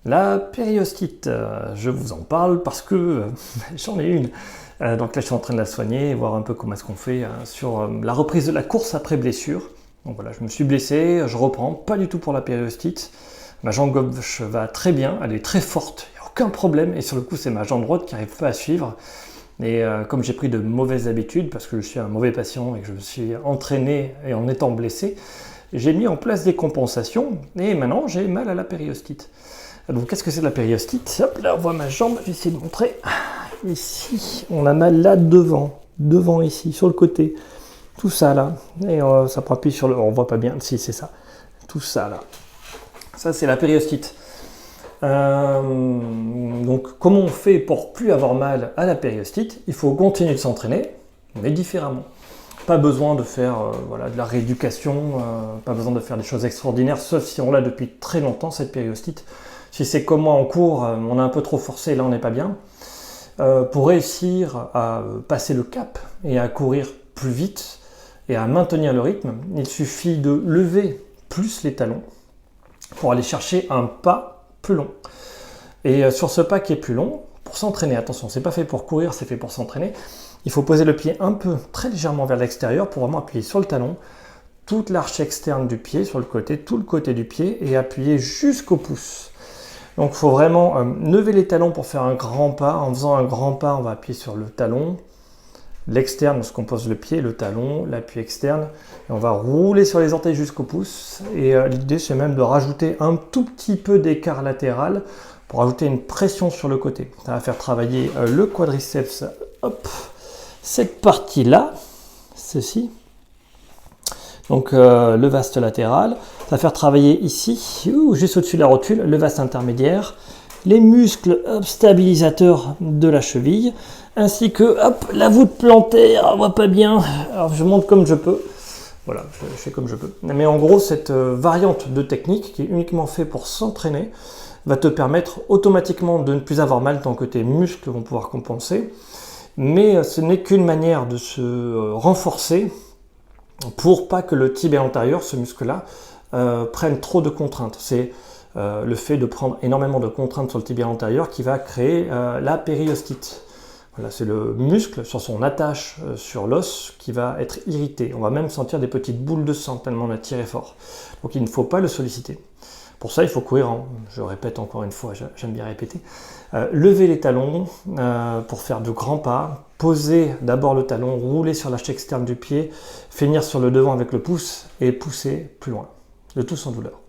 La périostite, je vous en parle parce que j'en ai une. Donc là, je suis en train de la soigner et voir un peu comment est-ce qu'on fait sur la reprise de la course après blessure. Donc voilà, je me suis blessé, je reprends, pas du tout pour la périostite. Ma jambe gauche va très bien, elle est très forte, il n'y a aucun problème. Et sur le coup, c'est ma jambe droite qui n'arrive pas à suivre. Et comme j'ai pris de mauvaises habitudes, parce que je suis un mauvais patient et que je me suis entraîné et en étant blessé, j'ai mis en place des compensations et maintenant j'ai mal à la périostite. Donc qu'est-ce que c'est de la périostite? Hop, là on voit ma jambe, je vais essayer de montrer. Ici, on a mal là devant ici, sur le côté. Tout ça là, et ça prend appui sur le... On voit pas bien, si c'est ça. Tout ça là. Ça c'est la périostite. Donc comment on fait pour plus avoir mal à la périostite? Il faut continuer de s'entraîner, mais différemment. Pas besoin de faire de la rééducation, pas besoin de faire des choses extraordinaires, sauf si on l'a depuis très longtemps, cette périostite. Si c'est comme moi en cours, on a un peu trop forcé, là on n'est pas bien. Pour réussir à passer le cap et à courir plus vite et à maintenir le rythme, il suffit de lever plus les talons pour aller chercher un pas plus long. Et sur ce pas qui est plus long, pour s'entraîner, attention, c'est pas fait pour courir, c'est fait pour s'entraîner, il faut poser le pied un peu, très légèrement vers l'extérieur pour vraiment appuyer sur le talon, toute l'arche externe du pied sur le côté, tout le côté du pied et appuyer jusqu'au pouce. Donc il faut vraiment lever les talons pour faire un grand pas. En faisant un grand pas, on va appuyer sur le talon, l'externe, ce qu'on pose le pied, le talon, l'appui externe. Et on va rouler sur les orteils jusqu'au pouce. Et l'idée, c'est même de rajouter un tout petit peu d'écart latéral pour ajouter une pression sur le côté. Ça va faire travailler le quadriceps, hop, cette partie-là, ceci. Donc le vaste latéral, ça va faire travailler ici, juste au-dessus de la rotule, le vaste intermédiaire, les muscles stabilisateurs de la cheville, ainsi que la voûte plantaire, on voit pas bien, alors je monte comme je peux, voilà, je fais comme je peux. Mais en gros, cette variante de technique, qui est uniquement fait pour s'entraîner, va te permettre automatiquement de ne plus avoir mal tant que tes muscles vont pouvoir compenser, mais ce n'est qu'une manière de se renforcer, pour pas que le tibia antérieur, ce muscle-là, prenne trop de contraintes. C'est le fait de prendre énormément de contraintes sur le tibia antérieur qui va créer la périostite. Voilà, c'est le muscle sur son attache sur l'os qui va être irrité. On va même sentir des petites boules de sang tellement on a tiré fort. Donc il ne faut pas le solliciter. Pour ça, il faut courir, je répète encore une fois, j'aime bien répéter, lever les talons pour faire de grands pas, poser d'abord le talon, rouler sur l'arche externe du pied, finir sur le devant avec le pouce et pousser plus loin, le tout sans douleur.